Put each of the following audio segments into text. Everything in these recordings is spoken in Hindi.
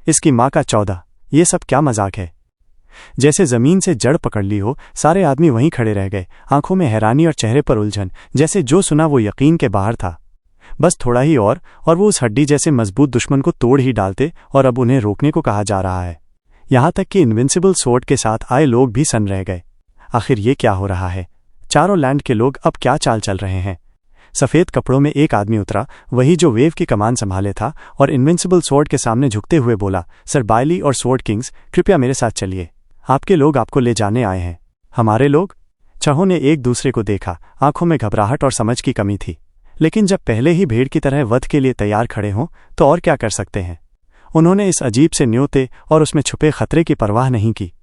इसकी माँ का 14, ये सब क्या मजाक है। जैसे जमीन से जड़ पकड़ ली हो, सारे आदमी वहीं खड़े रह गए, आंखों में हैरानी और चेहरे पर उलझन, जैसे जो सुना वो यकीन के बाहर था। बस थोड़ा ही और वो उस हड्डी जैसे मजबूत दुश्मन को तोड़ ही डालते, और अब उन्हें रोकने को कहा जा रहा है। यहां तक कि इनविंसिबल स्वॉर्ड के साथ आए लोग भी सन्न रह गए। आखिर ये क्या हो रहा है? चारों लैंड के लोग अब क्या चाल चल रहे हैं? सफेद कपड़ों में एक आदमी उतरा, वही जो वेव की कमान संभाले था, और इनविंसिबल स्वॉर्ड के सामने झुकते हुए बोला, सर बायली और स्वॉर्ड किंग्स, कृपया मेरे साथ चलिए। आपके लोग आपको ले जाने आए हैं। हमारे लोग? छहों ने एक दूसरे को देखा, आंखों में घबराहट और समझ की कमी थी। लेकिन जब पहले ही भीड़ की तरह वध के लिए तैयार खड़े हों, तो और क्या कर सकते हैं। उन्होंने इस अजीब से न्योते और उसमें छुपे खतरे की परवाह नहीं की।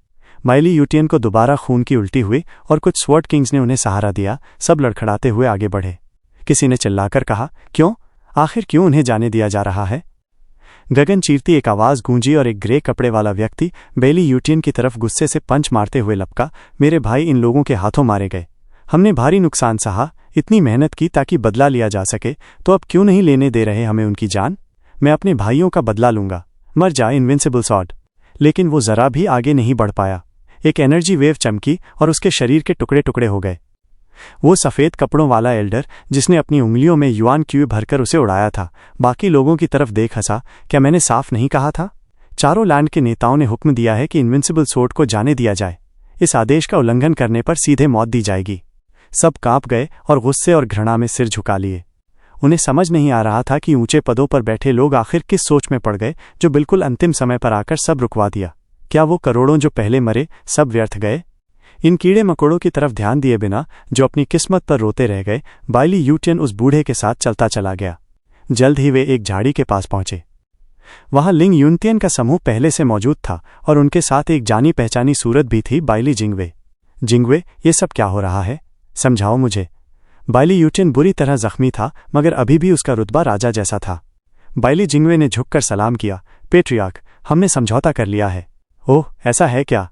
बायली यूटियन को दोबारा खून की उल्टी हुई और कुछ स्वॉर्ड किंग्स ने उन्हें सहारा दिया। सब लड़खड़ाते हुए आगे बढ़े। किसी ने चिल्लाकर कहा, क्यों? आखिर क्यों उन्हें जाने दिया जा रहा है? गगन चीरती एक आवाज गूंजी और एक ग्रे कपड़े वाला व्यक्ति बेली यूटियन की तरफ गुस्से से पंच मारते हुए लपका, मेरे भाई इन लोगों के हाथों मारे गए। हमने भारी नुकसान सहा, इतनी मेहनत की ताकि बदला लिया जा सके, तो अब क्यों नहीं लेने दे रहे हमें उनकी जान? मैं अपने भाइयों का बदला लूंगा। मर जा इनविंसिबल स्वॉर्ड। लेकिन वो जरा भी आगे नहीं बढ़ पाया। एक एनर्जी वेव चमकी और उसके शरीर के टुकड़े टुकड़े हो गए। वो सफ़ेद कपड़ों वाला एल्डर, जिसने अपनी उंगलियों में युआन क्यू भरकर उसे उड़ाया था, बाकी लोगों की तरफ देख हंसा, क्या मैंने साफ नहीं कहा था? चारों लैंड के नेताओं ने हुक्म दिया है कि इनविंसिबल स्वॉर्ड को जाने दिया जाए। इस आदेश का उल्लंघन करने पर सीधे मौत दी जाएगी। सब कांप गए और गुस्से और घृणा में सिर झुका लिए। उन्हें समझ नहीं आ रहा था कि ऊंचे पदों पर बैठे लोग आखिर किस सोच में पड़ गए, जो बिल्कुल अंतिम समय पर आकर सब रुकवा दिया। क्या वो करोड़ों जो पहले मरे, सब व्यर्थ गए? इन कीड़े मकोड़ों की तरफ ध्यान दिए बिना जो अपनी किस्मत पर रोते रह गए, बायली यूटियन उस बूढ़े के साथ चलता चला गया। जल्द ही वे एक झाड़ी के पास पहुंचे। वहां लिंग यूनतियन का समूह पहले से मौजूद था और उनके साथ एक जानी पहचानी सूरत भी थी, बायली जिंगवे। जिंगवे, ये सब क्या हो रहा है? समझाओ मुझे। बायली यूटियन बुरी तरह जख्मी था, मगर अभी भी उसका रुतबा राजा जैसा था। बायली जिंगवे ने झुककर सलाम किया, पेट्रियार्क, हमने समझौता कर लिया है। ओह, ऐसा है क्या?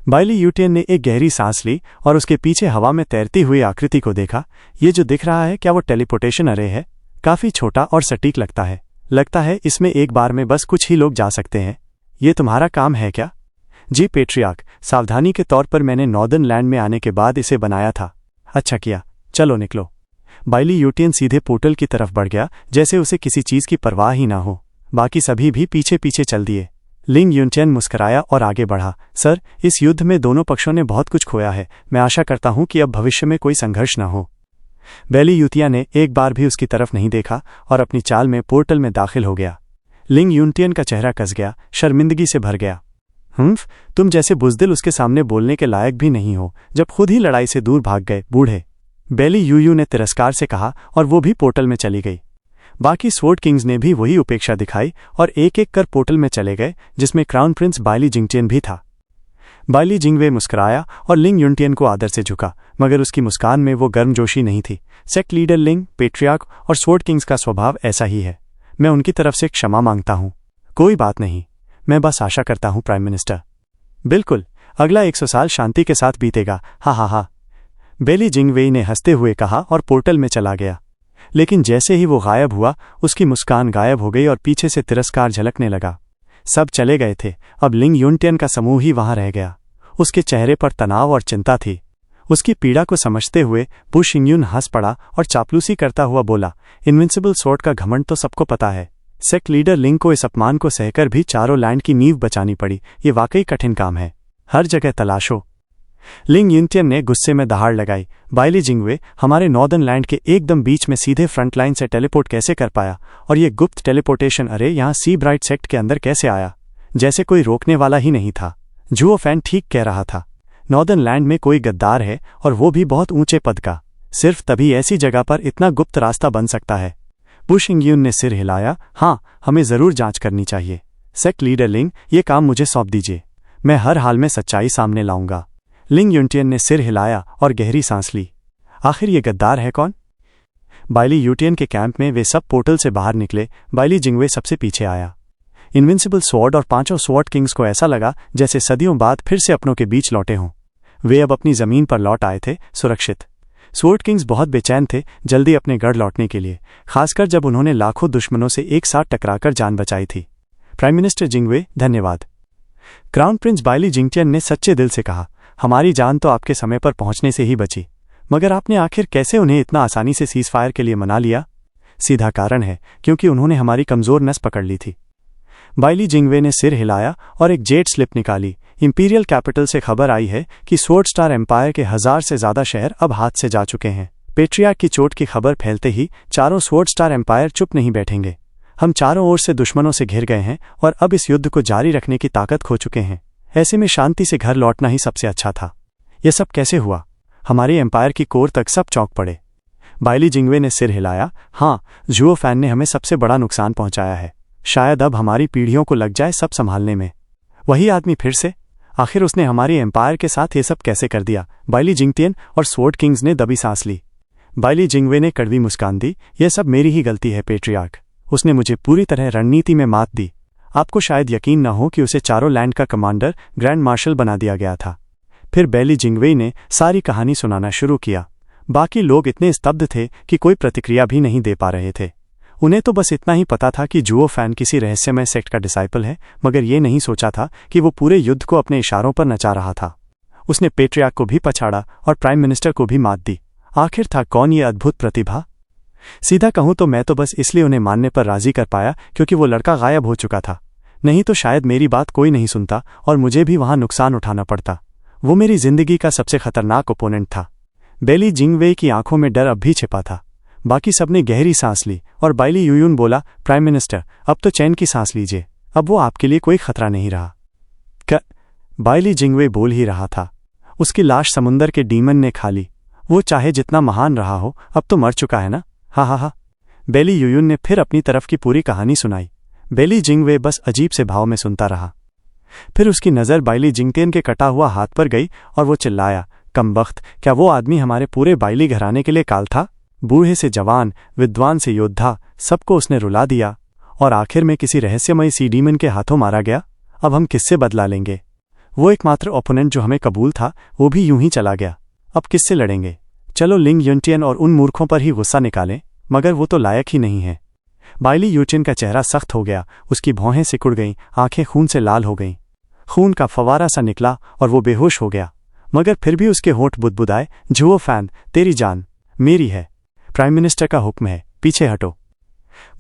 बायली यूटियन ने एक गहरी सांस ली और उसके पीछे हवा में तैरती हुई आकृति को देखा। ये जो दिख रहा है, क्या वो टेलीपोर्टेशन अरे है? काफी छोटा और सटीक लगता है। लगता है इसमें एक बार में बस कुछ ही लोग जा सकते हैं। ये तुम्हारा काम है क्या? जी पेट्रियार्क, सावधानी के तौर पर मैंने नॉर्दर्न लैंड में आने के बाद इसे बनाया था। अच्छा किया, चलो निकलो। बायली यूटियन सीधे पोर्टल की तरफ बढ़ गया, जैसे उसे किसी चीज की परवाह ही ना हो। बाकी सभी भी पीछे पीछे चल दिए। लिंग यूनचेन मुस्कराया और आगे बढ़ा, सर, इस युद्ध में दोनों पक्षों ने बहुत कुछ खोया है। मैं आशा करता हूं कि अब भविष्य में कोई संघर्ष न हो। बेली यूतिया ने एक बार भी उसकी तरफ नहीं देखा और अपनी चाल में पोर्टल में दाखिल हो गया। लिंग यूनटियन का चेहरा कस गया, शर्मिंदगी से भर गया। तुम जैसे बुजदिल उसके सामने बोलने के लायक भी नहीं हो, जब खुद ही लड़ाई से दूर भाग गए, बूढ़े। बेली यूयू ने तिरस्कार से कहा और वो भी पोर्टल में चली गई। बाकी स्वॉर्ड किंग्स ने भी वही उपेक्षा दिखाई और एक एक कर पोर्टल में चले गए, जिसमें क्राउन प्रिंस बायली जिंगटियन भी था। बायली जिंगवे मुस्कुराया और लिंग यूनटियन को आदर से झुका, मगर उसकी मुस्कान में वो गर्मजोशी नहीं थी। सेक्ट लीडर लिंग, पेट्रियार्क और स्वॉर्ड किंग्स का स्वभाव ऐसा ही है। मैं उनकी तरफ से क्षमा मांगता हूं। कोई बात नहीं, मैं बस आशा करता हूं प्राइम मिनिस्टर। बिल्कुल, अगला 100 साल शांति के साथ बीतेगा। हा हा हा, बेली जिंगवेई ने हंसते हुए कहा और पोर्टल में चला गया। लेकिन जैसे ही वो गायब हुआ, उसकी मुस्कान गायब हो गई और पीछे से तिरस्कार झलकने लगा। सब चले गए थे, अब लिंग यूनटियन का समूह ही वहां रह गया। उसके चेहरे पर तनाव और चिंता थी। उसकी पीड़ा को समझते हुए बु शिंगयुन हंस पड़ा और चापलूसी करता हुआ बोला, इनविंसिबल स्वॉर्ड का घमंड तो सबको पता है। सेक्ट लीडर लिंग को इस अपमान को सहकर भी चारों लैंड की नींव बचानी पड़ी। ये वाकई कठिन काम है। हर जगह तलाशो। लिंग यूनटियन ने गुस्से में दहाड़ लगाई, बायली जिंगवे, हमारे नॉर्दर्न लैंड के एकदम बीच में सीधे फ्रंट लाइन से टेलीपोर्ट कैसे कर पाया? और ये गुप्त टेलीपोर्टेशन अरे यहाँ सी ब्राइट सेक्ट के अंदर कैसे आया? जैसे कोई रोकने वाला ही नहीं था। जुओ फैन ठीक कह रहा था। नॉर्दर्न लैंड में कोई गद्दार है, और वो भी बहुत ऊंचे पद का। सिर्फ तभी ऐसी जगह पर इतना गुप्त रास्ता बन सकता है। बु शिंगयुन ने सिर हिलाया, हाँ, हमें जरूर जांच करनी चाहिए। सेक्ट लीडर लिंग, ये काम मुझे सौंप दीजिए। मैं हर हाल में सच्चाई सामने लाऊंगा। लिंग यूनटियन ने सिर हिलाया और गहरी सांस ली। आखिर ये गद्दार है कौन? बायली यूटियन के कैंप में वे सब पोर्टल से बाहर निकले। बायली जिंगवे सबसे पीछे आया। इनविंसिबल स्वॉर्ड और पांचों स्वॉर्ड किंग्स को ऐसा लगा जैसे सदियों बाद फिर से अपनों के बीच लौटे हों। वे अब अपनी जमीन पर लौट आए थे, सुरक्षित। स्वॉर्ड किंग्स बहुत बेचैन थे जल्दी अपने गढ़ लौटने के लिए, खासकर जब उन्होंने लाखों दुश्मनों से एक साथ टकराकर जान बचाई थी। प्राइम मिनिस्टर जिंगवे, धन्यवाद। क्राउन प्रिंस बाइली जिंगटियन ने सच्चे दिल से कहा, हमारी जान तो आपके समय पर पहुंचने से ही बची, मगर आपने आखिर कैसे उन्हें इतना आसानी से सीज फायर के लिए मना लिया? सीधा कारण है, क्योंकि उन्होंने हमारी कमजोर नस पकड़ ली थी। बाइली जिंगवे ने सिर हिलाया और एक जेट स्लिप निकाली। इंपीरियल कैपिटल से खबर आई है कि स्वॉर्ड स्टार एम्पायर के 1000 से ज्यादा शहर अब हाथ से जा चुके हैं। पेट्रियार्क की चोट की खबर फैलते ही चारों स्वॉर्ड स्टार एम्पायर चुप नहीं बैठेंगे। हम चारों ओर से दुश्मनों से घिर गए हैं और अब इस युद्ध को जारी रखने की ताकत खो चुके हैं। ऐसे में शांति से घर लौटना ही सबसे अच्छा था। यह सब कैसे हुआ? हमारी एम्पायर की कोर तक सब चौंक पड़े। बाइली जिंगवे ने सिर हिलाया। हाँ, जुओ फैन ने हमें सबसे बड़ा नुकसान पहुंचाया है। शायद अब हमारी पीढ़ियों को लग जाए सब संभालने में। वही आदमी फिर से? आखिर उसने हमारी एम्पायर के साथ ये सब कैसे कर दिया? बाइली जिंगटियन और स्वॉर्ड किंग्स ने दबी सांस ली। बाइली जिंगवे ने कड़वी मुस्कान दी। यह सब मेरी ही गलती है पेट्रियार्क। उसने मुझे पूरी तरह रणनीति में मात दी। आपको शायद यकीन न हो कि उसे चारों लैंड का कमांडर ग्रैंड मार्शल बना दिया गया था। फिर बाइली जिंगवे ने सारी कहानी सुनाना शुरू किया। बाकी लोग इतने स्तब्ध थे कि कोई प्रतिक्रिया भी नहीं दे पा रहे थे। उन्हें तो बस इतना ही पता था कि जुओ फैन किसी रहस्यमय सेक्ट का डिसाइपल है, मगर ये नहीं सोचा था कि वो पूरे युद्ध को अपने इशारों पर नचा रहा था। उसने पेट्रियार्क को भी पछाड़ा और प्राइम मिनिस्टर को भी मात दी। आखिर था कौन ये अद्भुत प्रतिभा? सीधा कहूं तो मैं तो बस इसलिए उन्हें मानने पर राजी कर पाया क्योंकि वो लड़का गायब हो चुका था। नहीं तो शायद मेरी बात कोई नहीं सुनता और मुझे भी वहां नुकसान उठाना पड़ता। वो मेरी जिंदगी का सबसे खतरनाक ओपोनेंट था। बाइली जिंगवे की आंखों में डर अब भी छिपा था। बाकी सबने गहरी सांस ली और बाइली यूयून बोला, प्राइम मिनिस्टर, अब तो चैन की सांस लीजिए। अब वो आपके लिए कोई खतरा नहीं रहा। बाइली जिंगवे बोल ही रहा था। उसकी लाश समुंदर के डीमन ने खा ली। वो चाहे जितना महान रहा हो, अब तो मर चुका है ना। हा हा हा। बाइली यूयून ने फिर अपनी तरफ की पूरी कहानी सुनाई। बाइली जिंगवे बस अजीब से भाव में सुनता रहा। फिर उसकी नज़र बाइली जिंगटियन के कटा हुआ हाथ पर गई और वो चिल्लाया, कमबख्त, क्या वो आदमी हमारे पूरे बाइली घराने के लिए काल था? बूढ़े से जवान, विद्वान से योद्धा, सबको उसने रुला दिया और आखिर में किसी रहस्यमय सी डीमन के हाथों मारा गया। अब हम किससे बदला लेंगे? वो एकमात्र ओपोनेंट जो हमें कबूल था, वो भी यूं ही चला गया। अब किससे लड़ेंगे? चलो लिंग युनटियन और उन मूर्खों पर ही गुस्सा निकालें, मगर वो तो लायक ही नहीं है। बाइली यूटियन का चेहरा सख्त हो गया। उसकी भौहें सिकुड़ गईं, आंखें खून से लाल हो गईं। खून का फवारा सा निकला और वो बेहोश हो गया, मगर फिर भी उसके होंठ बुदबुदाए। जुओ फैन, तेरी जान मेरी है। प्राइम मिनिस्टर का हुक्म है, पीछे हटो।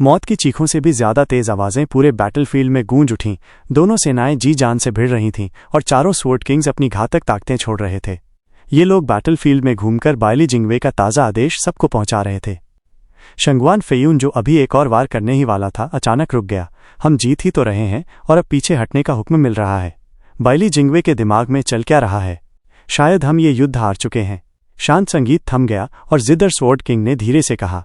मौत की चीखों से भी ज्यादा तेज आवाजें पूरे बैटलफील्ड में गूंज उठीं। दोनों सेनाएं जी जान से भिड़ रही थीं और चारों स्वॉर्ड किंग्स अपनी घातक ताकतें छोड़ रहे थे। ये लोग बैटलफील्ड में घूमकर बाइली जिंगवे का ताज़ा आदेश सबको पहुंचा रहे थे। शंगवान फेयून, जो अभी एक और वार करने ही वाला था, अचानक रुक गया। हम जीत ही तो रहे हैं और अब पीछे हटने का हुक्म मिल रहा है। बाइली जिंगवे के दिमाग में चल क्या रहा है? शायद हम ये युद्ध हार चुके हैं। शांत संगीत थम गया और जिदर स्वॉर्ड किंग ने धीरे से कहा।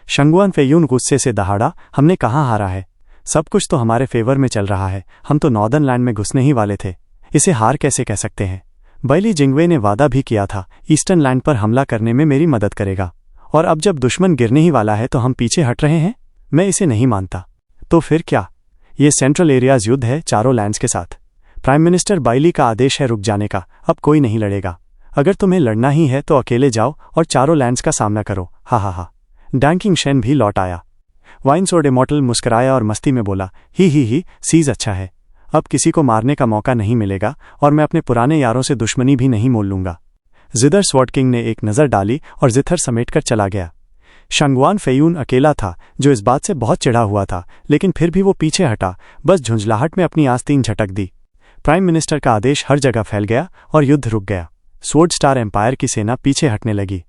शंगवान फेयून गुस्से से दहाड़ा, हमने कहाँ हारा है? सब कुछ तो हमारे फेवर में चल रहा है। हम तो नॉर्दर्न लैंड में घुसने ही वाले थे। इसे हार कैसे कह सकते हैं? बाइली जिंगवे ने वादा भी किया था, ईस्टर्न लैंड पर हमला करने में मेरी मदद करेगा, और अब जब दुश्मन गिरने ही वाला है तो हम पीछे हट रहे हैं? मैं इसे नहीं मानता। तो फिर क्या? ये सेंट्रल एरियाज युद्ध है चारों लैंड्स के साथ। प्राइम मिनिस्टर बाइली का आदेश है रुक जाने का। अब कोई नहीं लड़ेगा। अगर तुम्हें लड़ना ही है तो अकेले जाओ और चारों लैंड्स का सामना करो। हा हा हा। डैंकिंग शेन भी लौट आया। वाइनसोर्ड इमॉर्टल मुस्कुराया और मस्ती में बोला, ही, सीज अच्छा है। अब किसी को मारने का मौका नहीं मिलेगा और मैं अपने पुराने यारों से दुश्मनी भी नहीं मोल लूंगा। जिदर स्वॉर्ड किंग ने एक नज़र डाली और जिथर समेटकर चला गया। शंगवान फेयून अकेला था, जो इस बात से बहुत चिढ़ा हुआ था, लेकिन फिर भी वो पीछे हटा, बस झुंझलाहट में अपनी आस्तीन झटक दी। प्राइम मिनिस्टर का आदेश हर जगह फैल गया और युद्ध रुक गया। स्वॉर्ड स्टार एम्पायर की सेना पीछे हटने लगी।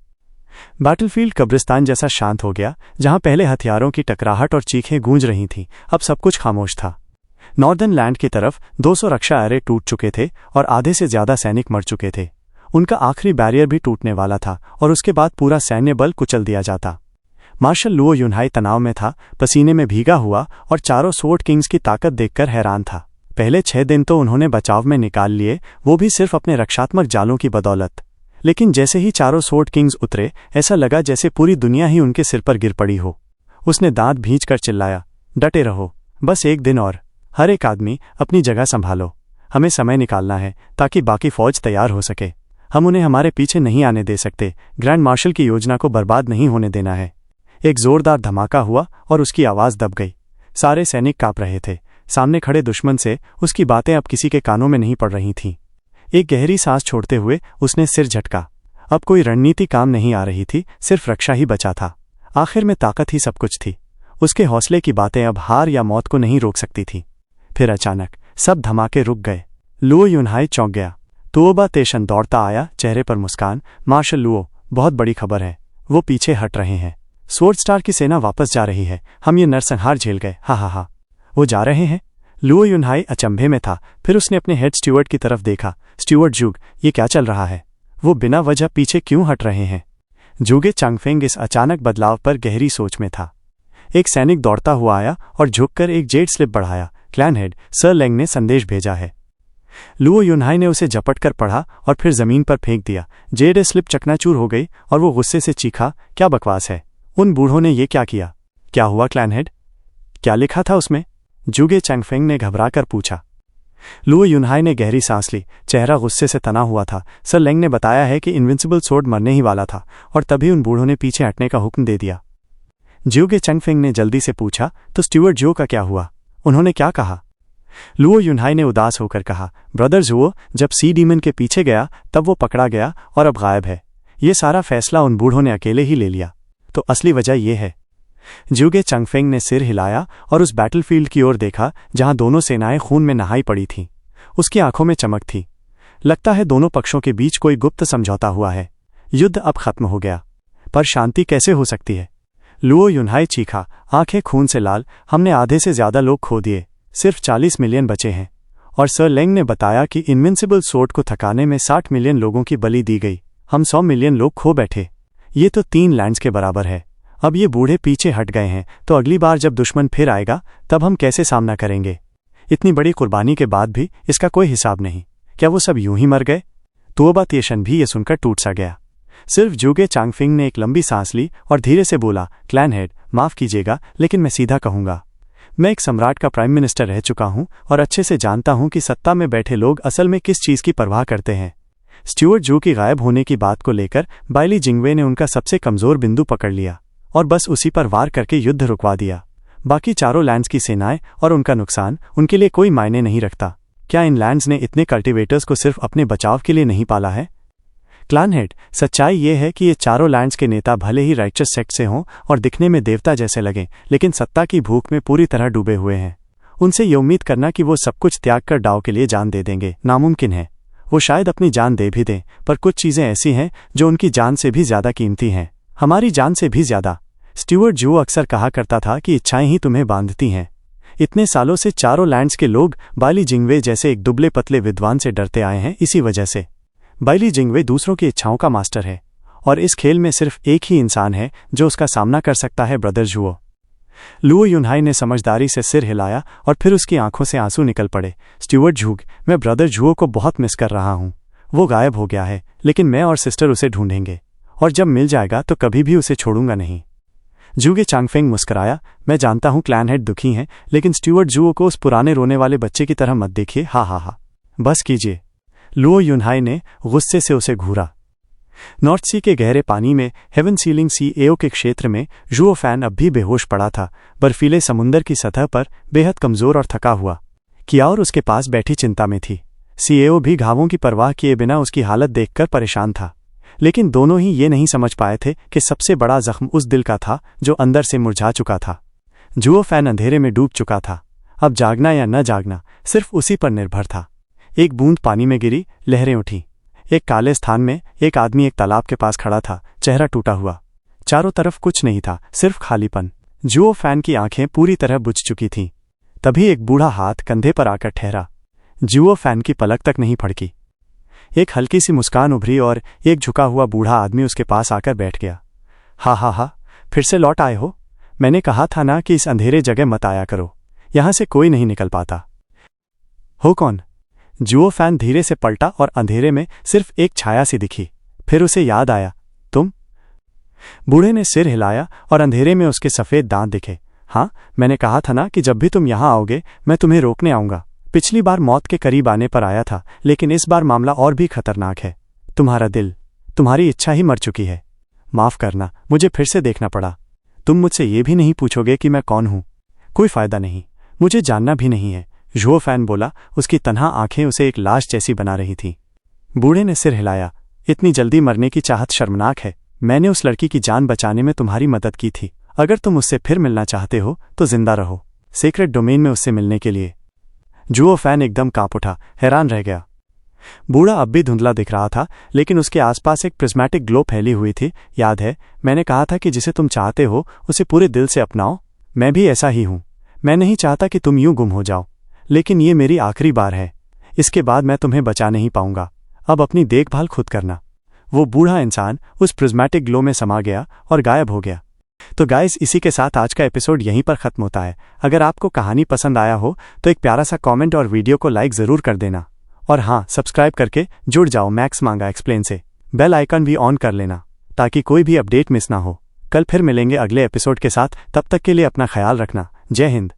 बैटलफील्ड कब्रिस्तान जैसा शांत हो गया। जहां पहले हथियारों की टकराहट और चीखें गूंज रही थीं, अब सब कुछ खामोश था। नॉर्दर्न लैंड की तरफ 200 रक्षा एरे टूट चुके थे और आधे से ज्यादा सैनिक मर चुके थे। उनका आखिरी बैरियर भी टूटने वाला था और उसके बाद पूरा सैन्य बल कुचल दिया जाता। मार्शल लुओ युनहाई तनाव में था, पसीने में भीगा हुआ, और चारों स्वॉर्ड किंग्स की ताकत देखकर हैरान था। पहले 6 दिन तो उन्होंने बचाव में निकाल लिए, वो भी सिर्फ अपने रक्षात्मक जालों की बदौलत। लेकिन जैसे ही चारों स्वॉर्ड किंग्स उतरे, ऐसा लगा जैसे पूरी दुनिया ही उनके सिर पर गिर पड़ी हो। उसने दांत भींचकर चिल्लाया, डटे रहो, बस एक दिन और। हर एक आदमी अपनी जगह संभालो। हमें समय निकालना है ताकि बाकी फौज तैयार हो सके। हम उन्हें हमारे पीछे नहीं आने दे सकते। ग्रैंड मार्शल की योजना को बर्बाद नहीं होने देना है। एक जोरदार धमाका हुआ और उसकी आवाज दब गई। सारे सैनिक कांप रहे थे। सामने खड़े दुश्मन से उसकी बातें अब किसी के कानों में नहीं पड़ रही थीं। एक गहरी सांस छोड़ते हुए उसने सिर झटका। अब कोई रणनीति काम नहीं आ रही थी, सिर्फ रक्षा ही बचा था। आखिर में ताकत ही सब कुछ थी। उसके हौसले की बातें अब हार या मौत को नहीं रोक सकती थी। फिर अचानक सब धमाके रुक गए। लुओ युनहाई चौंक गया। तुओबा तेशन दौड़ता आया, चेहरे पर मुस्कान। मार्शल लुओ, बहुत बड़ी खबर है। वो पीछे हट रहे हैं। स्वॉर्ड स्टार की सेना वापस जा रही है। हम ये नरसंहार झेल गए। हा हा हा। वो जा रहे हैं? लुओ युनहाई अचंभे में था। फिर उसने अपने हेड स्टीवर्ड की तरफ देखा। स्टीवर्ड जूग, ये क्या चल रहा है? वो बिना वजह पीछे क्यों हट रहे हैं? जूगे चांगफेंग इस अचानक बदलाव पर गहरी सोच में था। एक सैनिक दौड़ता हुआ आया और झुककर एक जेड स्लिप बढ़ाया। क्लैन हेड, सर लेंग ने संदेश भेजा है। लुओ युनहाई ने उसे झपटकर पढ़ा और फिर जमीन पर फेंक दिया। जेड स्लिप चकनाचूर हो गई और वो गुस्से से चीखा, क्या बकवास है? उन बूढ़ों ने ये क्या किया? क्या हुआ क्लैन हेड? क्या लिखा था उसमें? जूगे चांगफेंग ने घबराकर पूछा। लुओ युनहाई ने गहरी सांस ली। चेहरा गुस्से से तना हुआ था। सर लेंग ने बताया है कि इनविंसिबल स्वॉर्ड मरने ही वाला था और तभी उन बूढ़ों ने पीछे हटने का हुक्म दे दिया। ज्यूगे चांगफेंग ने जल्दी से पूछा, तो स्टीवर्ड जो का क्या हुआ? उन्होंने क्या कहा? लुओ युनहाई ने उदास होकर कहा, ब्रदर जुओ, जब सी डीमन के पीछे गया तब वो पकड़ा गया और अब गायब है। ये सारा फैसला उन बूढ़ों ने अकेले ही ले लिया। तो असली वजह ये है। ज्यूगे चांगफेंग ने सिर हिलाया और उस बैटलफील्ड की ओर देखा जहां दोनों सेनाएं खून में नहाई पड़ी थीं। उसकी आंखों में चमक थी। लगता है दोनों पक्षों के बीच कोई गुप्त समझौता हुआ है। युद्ध अब खत्म हो गया। पर शांति कैसे हो सकती है? लुओ युनहाई चीखा, आंखें खून से लाल। हमने आधे से ज्यादा लोग खो दिए। सिर्फ 40 मिलियन बचे हैं। और सर लेंग ने बताया कि इनविंसिबल स्वॉर्ड को थकाने में 60 मिलियन लोगों की बलि दी गई। हम 100 मिलियन लोग खो बैठे। ये तो 3 लैंड्स के बराबर है। अब ये बूढ़े पीछे हट गए हैं तो अगली बार जब दुश्मन फिर आएगा तब हम कैसे सामना करेंगे? इतनी बड़ी कुर्बानी के बाद भी इसका कोई हिसाब नहीं। क्या वो सब यूं ही मर गए? तुओबा तेशन भी ये सुनकर टूट सा गया। सिर्फ जूगे चांगफिंग ने एक लंबी सांस ली और धीरे से बोला, क्लैन हेड, माफ कीजिएगा लेकिन मैं सीधा कहूंगा। मैं एक सम्राट का प्राइम मिनिस्टर रह चुका हूं और अच्छे से जानता हूं कि सत्ता में बैठे लोग असल में किस चीज की परवाह करते हैं। स्टीवर्ड जू की गायब होने की बात को लेकर बाइली जिंगवे ने उनका सबसे कमजोर बिंदु पकड़ लिया और बस उसी पर वार करके युद्ध रुकवा दिया। बाकी चारों लैंड्स की सेनाएं और उनका नुकसान उनके लिए कोई मायने नहीं रखता। क्या इन लैंड्स ने इतने कल्टीवेटर्स को सिर्फ अपने बचाव के लिए नहीं पाला है? क्लैन हेड, सच्चाई ये है कि ये चारों लैंड्स के नेता भले ही राइचस सेक्ट से हों और दिखने में देवता जैसे लगें, लेकिन सत्ता की भूख में पूरी तरह डूबे हुए हैं। उनसे ये उम्मीद करना कि वो सब कुछ त्याग कर डाव के लिए जान दे देंगे नामुमकिन है। वो शायद अपनी जान दे भी दें, पर कुछ चीजें ऐसी हैं जो उनकी जान से भी ज्यादा कीमती हैं, हमारी जान से भी ज्यादा। स्टीवर्ड जू अक्सर कहा करता था कि इच्छाएं ही तुम्हें बांधती हैं। इतने सालों से चारों लैंड्स के लोग बाइली जिंगवे जैसे एक दुबले पतले विद्वान से डरते आए हैं। इसी वजह से बाइली जिंगवे दूसरों की इच्छाओं का मास्टर है और इस खेल में सिर्फ एक ही इंसान है जो उसका सामना कर सकता है, ब्रदर जुओ। लुओ युनहाई ने समझदारी से सिर हिलाया और फिर उसकी आंखों से आंसू निकल पड़े। स्टीवर्ड झूग, मैं ब्रदर जुओ को बहुत मिस कर रहा हूं। वो गायब हो गया है, लेकिन मैं और सिस्टर उसे ढूंढेंगे और जब मिल जाएगा तो कभी भी उसे छोड़ूंगा नहीं। जूगे चांगफेंग मुस्कुराया, मैं जानता हूं क्लैन हेड दुखी हैं, लेकिन स्टीवर्ड जुओ को उस पुराने रोने वाले बच्चे की तरह मत देखिए। हा हा हा, बस कीजिए। लुओ युनहाई ने गुस्से से उसे घूरा। नॉर्थ सी के गहरे पानी में हेवन सीलिंग सीएओ के क्षेत्र में जुओ फैन अब भी बेहोश पड़ा था, बर्फीले समुंदर की सतह पर बेहद कमजोर और थका हुआ। कियाओर उसके पास बैठी चिंता में थी। सीएओ भी घावों की परवाह किए बिना उसकी हालत देखकर परेशान था, लेकिन दोनों ही ये नहीं समझ पाए थे कि सबसे बड़ा जख्म उस दिल का था जो अंदर से मुरझा चुका था। जुओ फैन अंधेरे में डूब चुका था। अब जागना या न जागना सिर्फ उसी पर निर्भर था। एक बूंद पानी में गिरी, लहरें उठी। एक काले स्थान में एक आदमी एक तालाब के पास खड़ा था, चेहरा टूटा हुआ। चारों तरफ कुछ नहीं था, सिर्फ खालीपन। जुओ फैन की आंखें पूरी तरह बुझ चुकी थीं। तभी एक बूढ़ा हाथ कंधे पर आकर ठहरा। जुओ फैन की पलक तक नहीं फड़की। एक हल्की सी मुस्कान उभरी और एक झुका हुआ बूढ़ा आदमी उसके पास आकर बैठ गया। हा हा हा, फिर से लौट आए हो? मैंने कहा था ना कि इस अंधेरे जगह मत आया करो, यहां से कोई नहीं निकल पाता। हो कौन? जुओ फैन धीरे से पलटा और अंधेरे में सिर्फ एक छाया सी दिखी। फिर उसे याद आया, तुम? बूढ़े ने सिर हिलाया और अंधेरे में उसके सफेद दांत दिखे। हाँ, मैंने कहा था ना कि जब भी तुम यहां आओगे मैं तुम्हें रोकने आऊंगा। पिछली बार मौत के करीब आने पर आया था, लेकिन इस बार मामला और भी खतरनाक है। तुम्हारा दिल, तुम्हारी इच्छा ही मर चुकी है। माफ करना, मुझे फिर से देखना पड़ा। तुम मुझसे ये भी नहीं पूछोगे कि मैं कौन हूं। कोई फायदा नहीं, मुझे जानना भी नहीं है, जुओ फैन बोला। उसकी तन्हा आंखें उसे एक लाश जैसी बना रही थीं। बूढ़े ने सिर हिलाया। इतनी जल्दी मरने की चाहत शर्मनाक है। मैंने उस लड़की की जान बचाने में तुम्हारी मदद की थी। अगर तुम उससे फिर मिलना चाहते हो तो जिंदा रहो, सीक्रेट डोमेन में उससे मिलने के लिए। जुओ फैन एकदम कांप उठा, हैरान रह गया। बूढ़ा अब भी धुंधला दिख रहा था, लेकिन उसके आसपास एक प्रिज्मेटिक ग्लो फैली हुई थी। याद है, मैंने कहा था कि जिसे तुम चाहते हो उसे पूरे दिल से अपनाओ। मैं भी ऐसा ही हूं। मैं नहीं चाहता कि तुम यूं गुम हो जाओ, लेकिन ये मेरी आखिरी बार है। इसके बाद मैं तुम्हें बचा नहीं पाऊंगा। अब अपनी देखभाल खुद करना। वो बूढ़ा इंसान उस प्रिज्मेटिक ग्लो में समा गया और गायब हो गया। तो गाइस, इसी के साथ आज का एपिसोड यहीं पर खत्म होता है। अगर आपको कहानी पसंद आया हो तो एक प्यारा सा कमेंट और वीडियो को लाइक जरूर कर देना। और हाँ, सब्सक्राइब करके जुड़ जाओ मैक्स मांगा एक्सप्लेन से। बेल आइकन भी ऑन कर लेना ताकि कोई भी अपडेट मिस ना हो। कल फिर मिलेंगे अगले एपिसोड के साथ। तब तक के लिए अपना ख्याल रखना। जय हिंद।